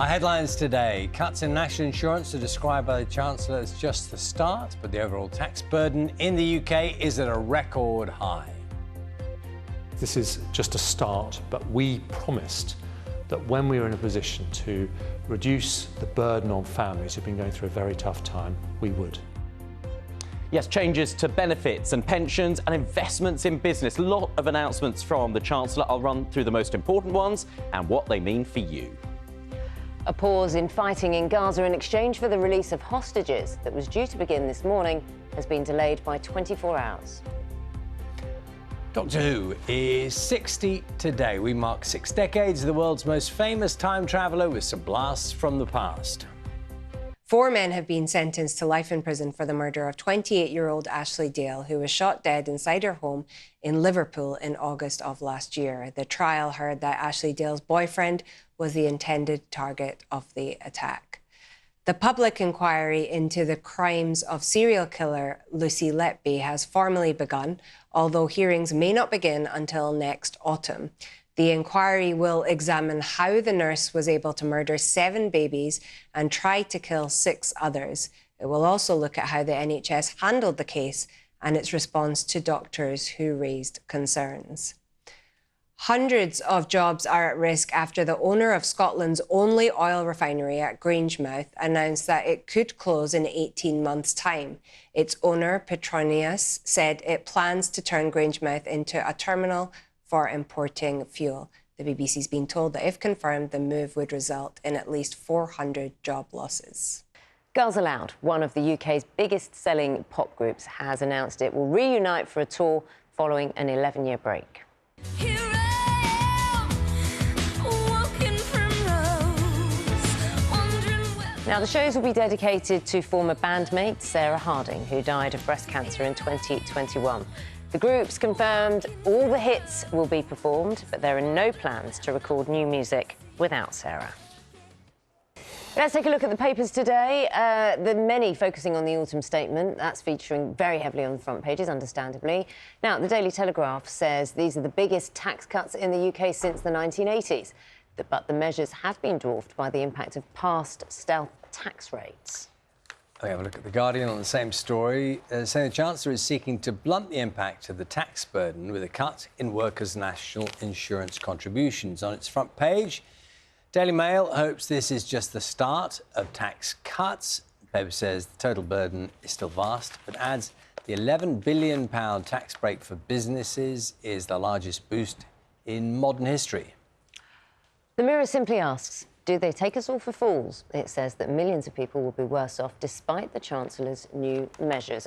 Our headlines today. Cuts in national insurance are described by the Chancellor as just the start, but the overall tax burden in the UK is at a record high. This is just a start, but we promised that when we were in a position to reduce the burden on families who've been going through a very tough time, we would. Yes, changes to benefits and pensions and investments in business. A lot of announcements from the Chancellor. I'll run through the most important ones and what they mean for you. A pause in fighting in Gaza in exchange for the release of hostages that was due to begin this morning has been delayed by 24 hours. Doctor Who is 60 today. We mark 6 decades of the world's most famous time traveller with some blasts from the past. 4 men have been sentenced to life in prison for the murder of 28-year-old Ashley Dale, who was shot dead inside her home in Liverpool in August of last year. The trial heard that Ashley Dale's boyfriend was the intended target of the attack. The public inquiry into the crimes of serial killer Lucy Letby has formally begun, although hearings may not begin until next autumn. The inquiry will examine how the nurse was able to murder 7 babies and try to kill 6 others. It will also look at how the NHS handled the case and its response to doctors who raised concerns. Hundreds of jobs are at risk after the owner of Scotland's only oil refinery at Grangemouth announced that it could close in 18 months' time. Its owner, Petronas, said it plans to turn Grangemouth into a terminal for importing fuel. The BBC's been told that if confirmed, the move would result in at least 400 job losses. Girls Aloud, one of the UK's biggest-selling pop groups, has announced it will reunite for a tour following an 11-year break. Now, the shows will be dedicated to former bandmate Sarah Harding, who died of breast cancer in 2021. The group's confirmed all the hits will be performed, but there are no plans to record new music without Sarah. Let's take a look at the papers today. The many focusing on the autumn statement. That's featuring very heavily on the front pages, understandably. Now, the Daily Telegraph says these are the biggest tax cuts in the UK since the 1980s. But the measures have been dwarfed by the impact of past stealth tax rates. We have a look at The Guardian on the same story, saying the Chancellor is seeking to blunt the impact of the tax burden with a cut in workers' national insurance contributions. On its front page, Daily Mail hopes this is just the start of tax cuts. The paper says the total burden is still vast, but adds the £11 billion tax break for businesses is the largest boost in modern history. The Mirror simply asks, do they take us all for fools? It says that millions of people will be worse off despite the Chancellor's new measures.